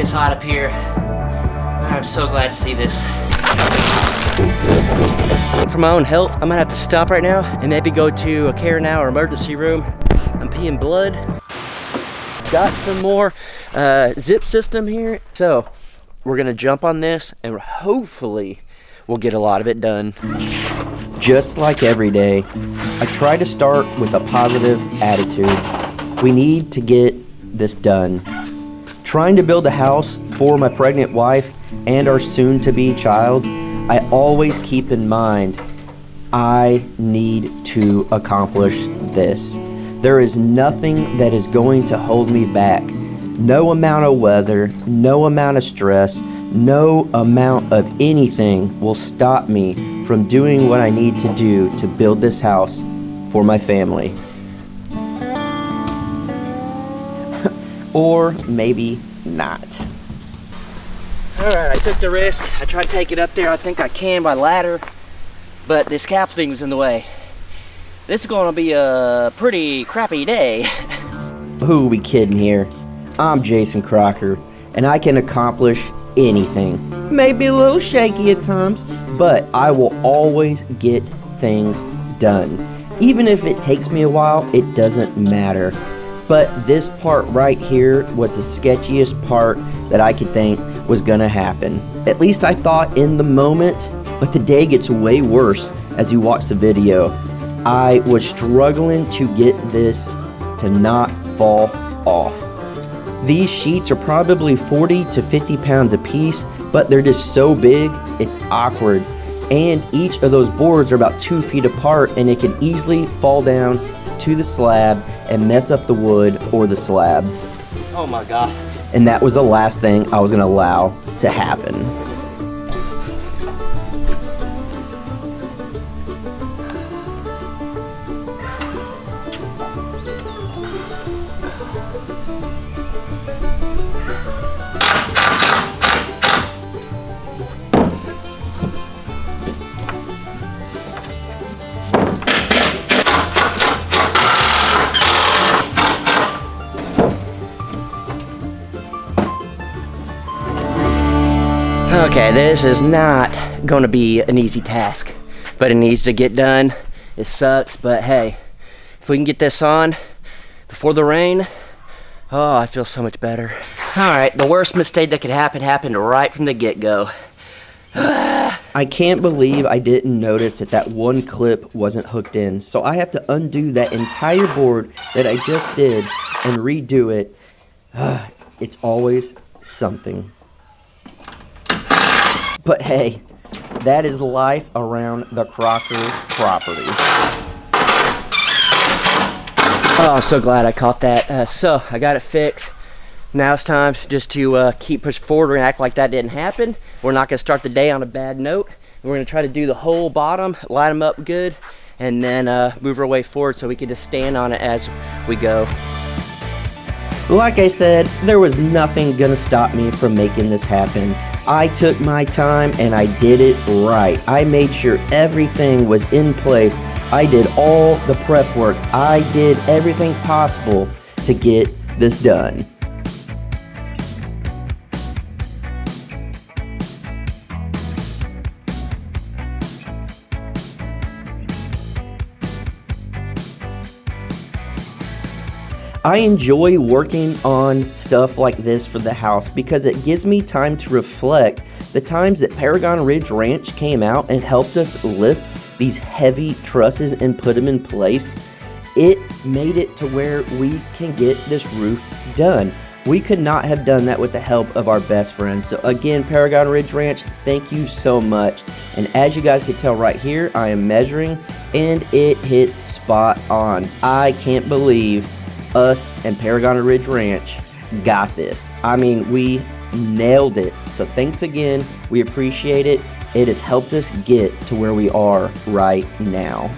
It's hot up here. I'm so glad to see this. For my own health, I'm gonna have to stop right now and maybe go to a care now or emergency room. I'm peeing blood. Got some more zip system here. So we're gonna jump on this and hopefully we'll get a lot of it done. Just like every day, I try to start with a positive attitude. We need to get this done. Trying to build a house for my pregnant wife and our soon-to-be child, I always keep in mind, I need to accomplish this. There is nothing that is going to hold me back. No amount of weather, no amount of stress, no amount of anything will stop me from doing what I need to do to build this house for my family. Or maybe not. Alright, I took the risk. I tried to take it up there. I think I can by ladder, but the scaffolding was in the way. This is going to be a pretty crappy day. Who are we kidding here? I'm Jason Crocker, and I can accomplish anything. Maybe a little shaky at times, but I will always get things done. Even if it takes me a while, it doesn't matter. But this part right here was the sketchiest part that I could think was gonna happen. At least I thought in the moment, but the day gets way worse as you watch the video. I was struggling to get this to not fall off. These sheets are probably 40 to 50 pounds a piece, but they're just so big, it's awkward. And each of those boards are about 2 feet apart, and it can easily fall down to the slab and mess up the wood or the slab. Oh my God. And that was the last thing I was gonna allow to happen. Okay, this is not gonna be an easy task, but it needs to get done. It sucks, but hey, if we can get this on before the rain, oh, I feel so much better. All right, the worst mistake that could happen happened right from the get-go. I can't believe I didn't notice that one clip wasn't hooked in, so I have to undo that entire board that I just did and redo it. It's always something. But hey, that is life around the Crocker property. Oh, I'm so glad I caught that. So I got it fixed. Now it's time just to keep pushing forward and act like that didn't happen. We're not gonna start the day on a bad note. We're gonna try to do the whole bottom, line them up good, and then move our way forward so we can just stand on it as we go. Like I said, there was nothing gonna stop me from making this happen. I took my time and I did it right. I made sure everything was in place. I did all the prep work. I did everything possible to get this done. I enjoy working on stuff like this for the house because it gives me time to reflect the times that Paragon Ridge Ranch came out and helped us lift these heavy trusses and put them in place. It made it to where we can get this roof done. We could not have done that with the help of our best friends. So again, Paragon Ridge Ranch, thank you so much. And as you guys can tell right here, I am measuring and it hits spot on. I can't believe us and Paragon Ridge Ranch got this. I mean, we nailed it. So thanks again. We appreciate it. It has helped us get to where we are right now.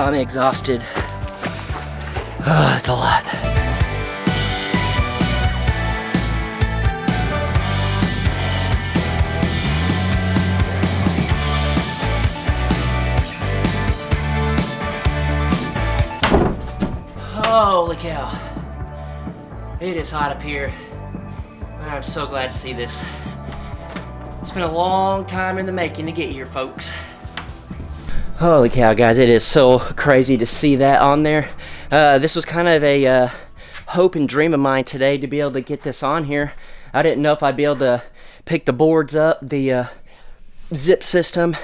I'm exhausted. It's a lot. Holy cow. It is hot up here. I'm so glad to see this. It's been a long time in the making to get here, folks. Holy cow, guys, it is so crazy to see that on there. This was kind of a hope and dream of mine today to be able to get this on here. I didn't know if I'd be able to pick the boards up, the zip system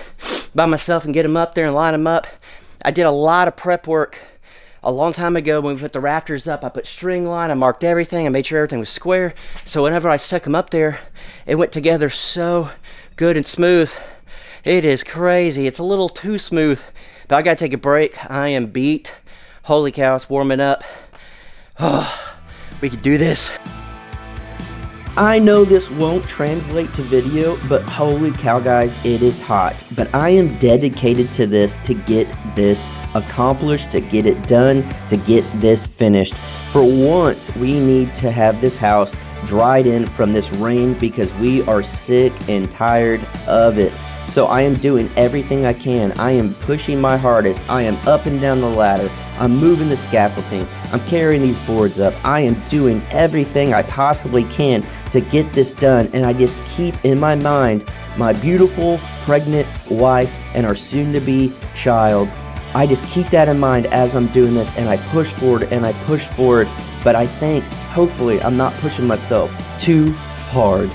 by myself and get them up there and line them up. I did a lot of prep work a long time ago when we put the rafters up. I put string line, I marked everything, I made sure everything was square. So whenever I stuck them up there, it went together so good and smooth. It is crazy. It's a little too smooth, but I gotta take a break. I am beat. Holy cow, it's warming up. Oh, we could do this. I know this won't translate to video, but holy cow, guys, it is hot. But I am dedicated to this, to get this accomplished, to get it done, to get this finished. For once, we need to have this house dried in from this rain because we are sick and tired of it. So I am doing everything I can. I am pushing my hardest. I am up and down the ladder. I'm moving the scaffolding. I'm carrying these boards up. I am doing everything I possibly can to get this done. And I just keep in my mind my beautiful pregnant wife and our soon-to-be child. I just keep that in mind as I'm doing this, and I push forward and I push forward. But I think, hopefully, I'm not pushing myself too hard.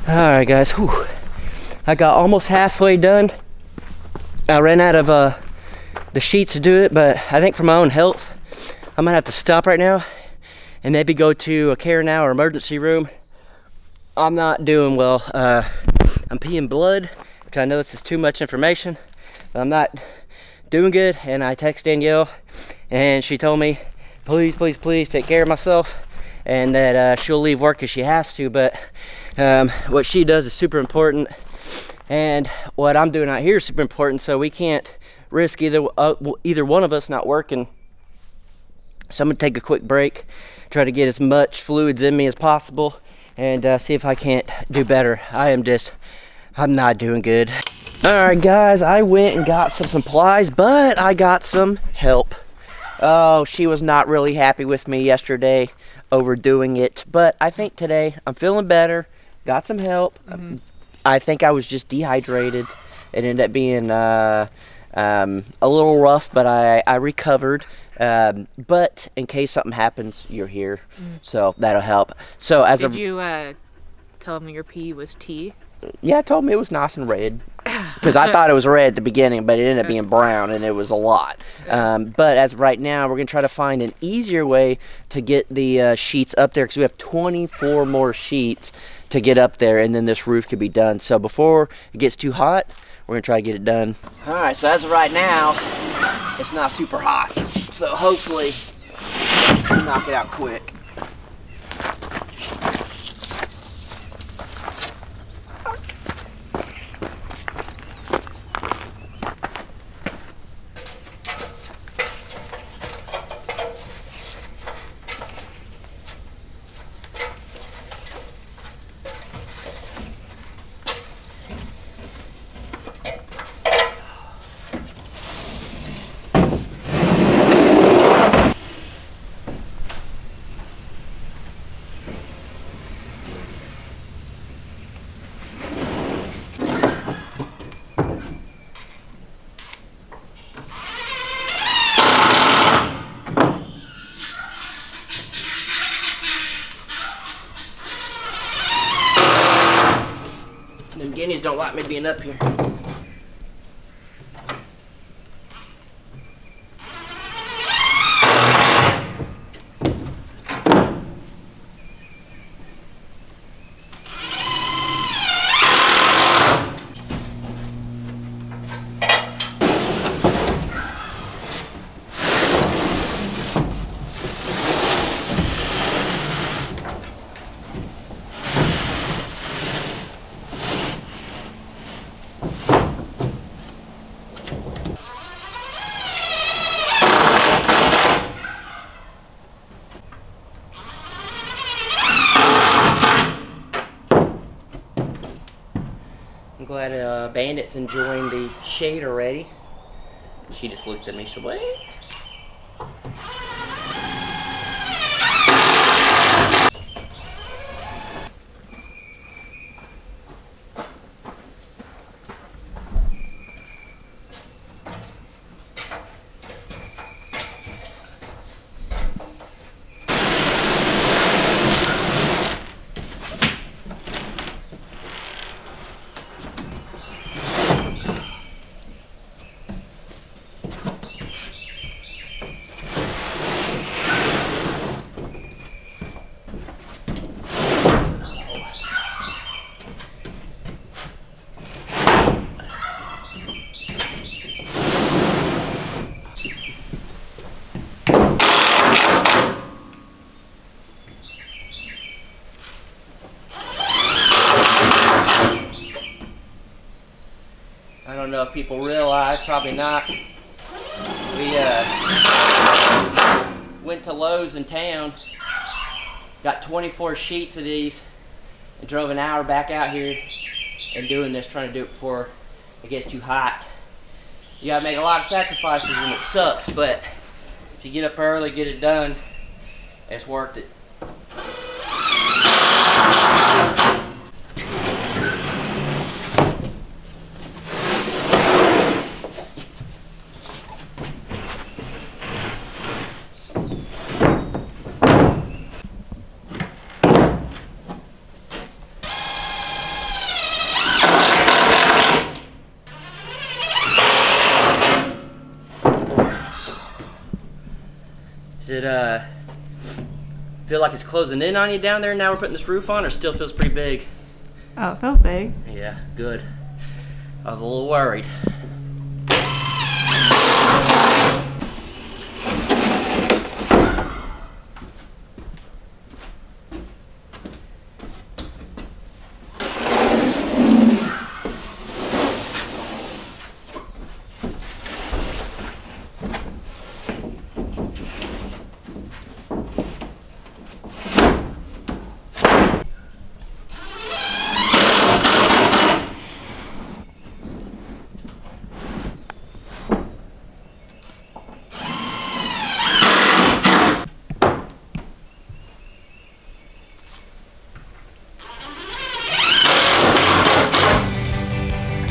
Alright guys, whew. I got almost halfway done. I ran out of the sheets to do it, but I think for my own health, I'm gonna have to stop right now and maybe go to a care now or emergency room. I'm not doing well. I'm peeing blood, which I know this is too much information, but I'm not doing good. And I texted Danielle and she told me, please, please, please take care of myself, and that she'll leave work if she has to, but what she does is super important, and what I'm doing out here is super important, so we can't risk either one of us not working. So I'm gonna take a quick break, try to get as much fluids in me as possible, and see if I can't do better. I'm not doing good. Alright guys, I went and got some supplies, but I got some help. Oh, she was not really happy with me yesterday overdoing it, but I think today I'm feeling better. Got some help. I think I was just dehydrated. It ended up being a little rough, but I recovered. But in case something happens, you're here, so that'll help. So as Did you tell them your pee was tea? Yeah, I told me it was nice and red, because I thought it was red at the beginning, but it ended up being brown, and it was a lot. But as of right now, we're gonna try to find an easier way to get the sheets up there, because we have 24 more sheets to get up there, and then this roof could be done. So before it gets too hot, we're gonna try to get it done. All right, so as of right now, it's not super hot, so hopefully we'll knock it out quick. Hoodies don't like me being up here. I'm glad Bandit's enjoying the shade already. She just looked at me, so what? I don't know if people realize, probably not. We went to Lowe's in town, got 24 sheets of these, and drove an hour back out here and doing this, trying to do it before it gets too hot. You gotta make a lot of sacrifices and it sucks, but if you get up early, get it done, it's worth it. Does it feel like it's closing in on you down there now we're putting this roof on, or still feels pretty big? Oh, it felt big. Yeah, good. I was a little worried.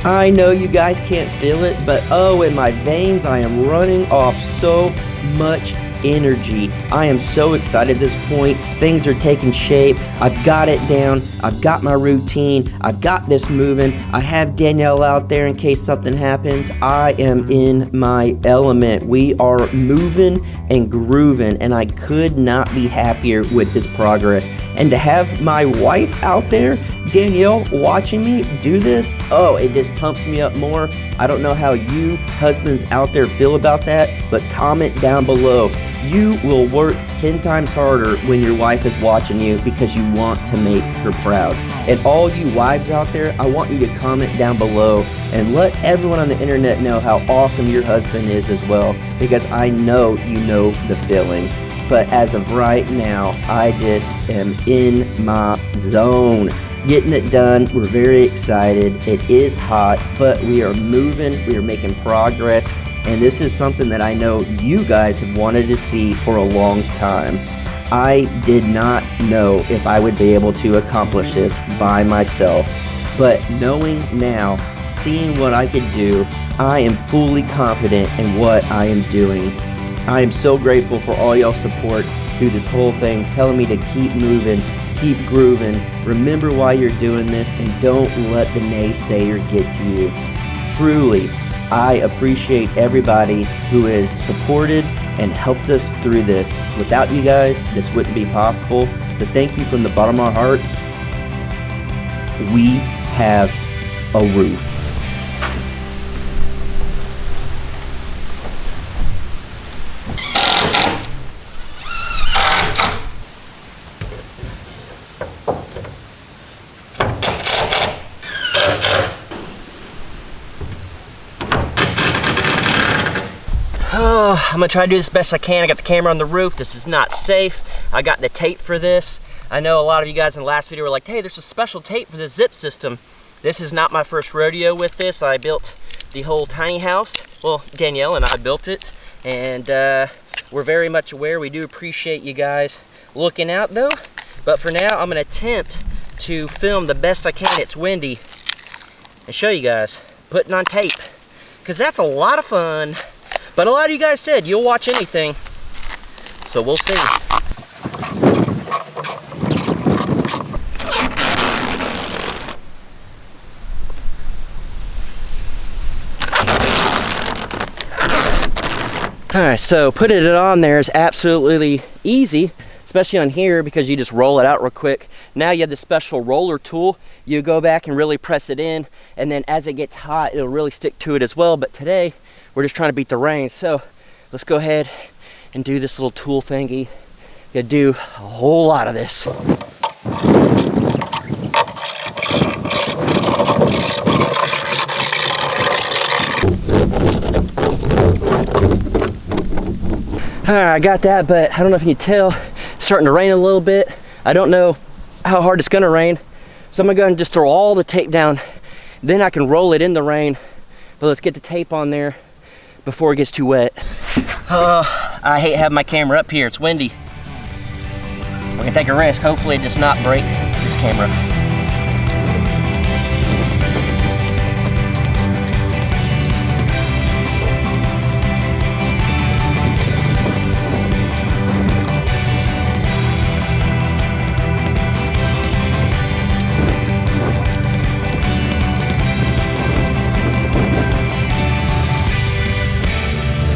I know you guys can't feel it, but oh, in my veins, I am running off so much energy. I am so excited at this point. Things are taking shape. I've got it down. I've got my routine. I've got this moving. I have Danielle out there in case something happens. I am in my element. We are moving and grooving, and I could not be happier with this progress. And to have my wife out there, Danielle, watching me do this, oh, it just pumps me up more. I don't know how you husbands out there feel about that, but comment down below. You will work 10 times harder when your wife is watching you because you want to make her proud. And all you wives out there, I want you to comment down below and let everyone on the internet know how awesome your husband is as well, because I know you know the feeling. But as of right now, I just am in my zone. Getting it done, we're very excited. It is hot, but we are moving, we are making progress, and this is something that I know you guys have wanted to see for a long time. I did not know if I would be able to accomplish this by myself, but knowing now, seeing what I could do, I am fully confident in what I am doing. I am so grateful for all y'all's support through this whole thing, telling me to keep moving, keep grooving. Remember why you're doing this, and don't let the naysayer get to you. Truly, I appreciate everybody who has supported and helped us through this. Without you guys, this wouldn't be possible. So thank you from the bottom of our hearts. We have a roof. Oh, I'm gonna try to do this best I can. I got the camera on the roof. This is not safe. I got the tape for this. I know a lot of you guys in the last video were like, hey, there's a special tape for the zip system. This is not my first rodeo with this. I built the whole tiny house. Well, Danielle and I built it, and we're very much aware. We do appreciate you guys looking out though. But for now, I'm gonna attempt to film the best I can. It's windy, and show you guys putting on tape, because that's a lot of fun. But a lot of you guys said you'll watch anything, so we'll see. All right, so putting it on there is absolutely easy, especially on here, because you just roll it out real quick. Now you have the special roller tool. You go back and really press it in, and then as it gets hot, it'll really stick to it as well. But today, we're just trying to beat the rain. So let's go ahead and do this little tool thingy. Gotta do a whole lot of this. All right, I got that, but I don't know if you can tell, it's starting to rain a little bit. I don't know how hard it's gonna rain. So I'm gonna go ahead and just throw all the tape down. Then I can roll it in the rain. But let's get the tape on there before it gets too wet. I hate having my camera up here. It's windy. We're gonna take a risk. Hopefully it does not break this camera.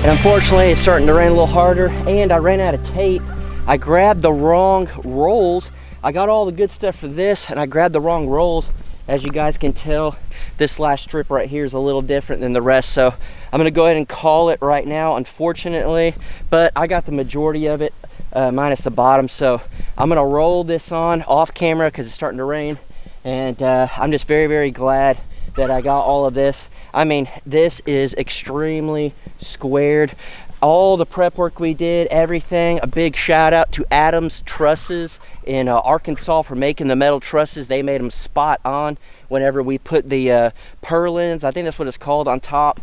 And unfortunately, it's starting to rain a little harder, and I ran out of tape. I grabbed the wrong rolls. I got all the good stuff for this, and I grabbed the wrong rolls. As you guys can tell, this last strip right here is a little different than the rest, so I'm gonna go ahead and call it right now, unfortunately. But I got the majority of it, minus the bottom, so I'm gonna roll this on off camera because it's starting to rain. And I'm just very, very glad that I got all of this. I mean, this is extremely squared. All the prep work we did, everything. A big shout out to Adams Trusses in Arkansas for making the metal trusses. They made them spot on whenever we put the purlins, I think that's what it's called, on top.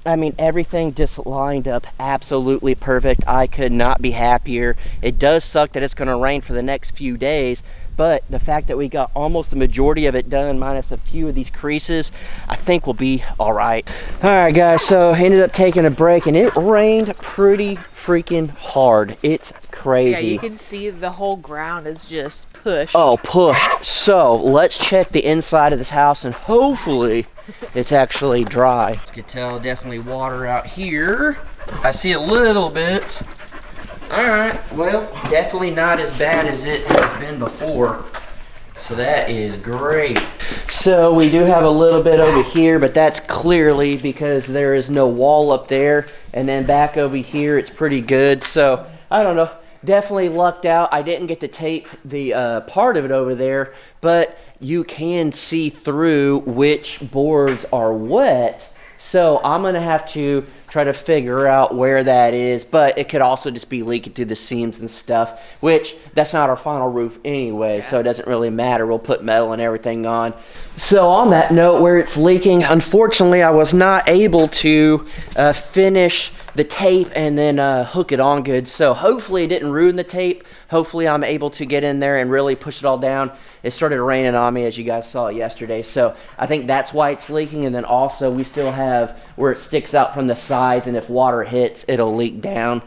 I mean, everything just lined up absolutely perfect. I could not be happier. It does suck that it's gonna rain for the next few days, but the fact that we got almost the majority of it done, minus a few of these creases, I think we'll be all right. All right, guys, so I ended up taking a break, and it rained pretty freaking hard. It's crazy. Yeah, you can see the whole ground is just pushed. Oh, pushed. So let's check the inside of this house, and hopefully it's actually dry. As you can tell, definitely water out here. I see a little bit. All right, well, definitely not as bad as it has been before. So that is great. So we do have a little bit over here, but that's clearly because there is no wall up there. And then back over here, it's pretty good. So I don't know, definitely lucked out. I didn't get to tape the part of it over there, but you can see through which boards are wet. So I'm gonna have to try to figure out where that is, but it could also just be leaking through the seams and stuff, which that's not our final roof anyway, so it doesn't really matter. We'll put metal and everything on. So on that note, where it's leaking, unfortunately I was not able to finish the tape and then hook it on good. So hopefully it didn't ruin the tape. Hopefully I'm able to get in there and really push it all down. It started raining on me, as you guys saw yesterday, so I think that's why it's leaking. And then also we still have where it sticks out from the sides, and if water hits, it'll leak down.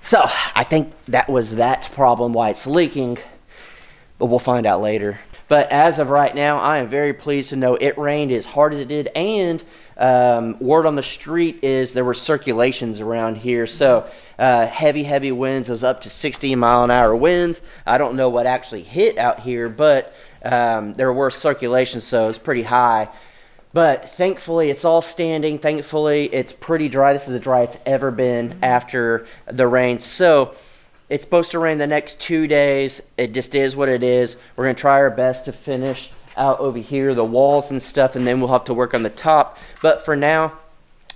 So I think that was that problem why it's leaking. but we'll find out later. But as of right now, I am very pleased to know it rained as hard as it did, and word on the street is there were circulations around here. So heavy winds, was up to 60-mile-an-hour winds. I don't know what actually hit out here, but there were circulations, so it's pretty high. But thankfully, it's all standing. Thankfully, it's pretty dry. This is the driest it's ever been after the rain. So it's supposed to rain the next 2 days. It just is what it is. We're going to try our best to finish out over here, the walls and stuff, and then we'll have to work on the top. But for now,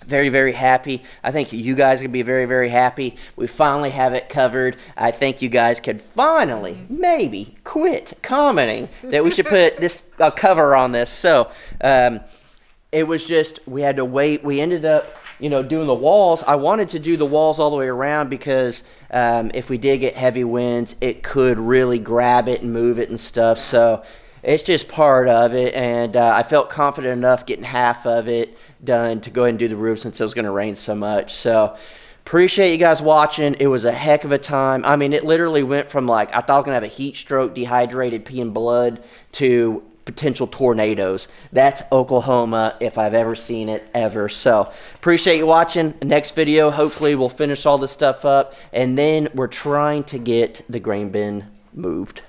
very happy. I think you guys can be very happy. We finally have it covered. I think you guys could finally maybe quit commenting that we should put this a cover on this. So it was just, we had to wait. We ended up doing the walls. I wanted to do the walls all the way around because if we did get heavy winds, it could really grab it and move it and stuff. So it's just part of it, and I felt confident enough getting half of it done to go ahead and do the roof since it was going to rain so much. So appreciate you guys watching. It was a heck of a time. I mean, it literally went from like, I thought I was going to have a heat stroke, dehydrated, peeing blood, to potential tornadoes. That's Oklahoma if I've ever seen it, ever. So appreciate you watching. Next video, hopefully we'll finish all this stuff up, and then we're trying to get the grain bin moved.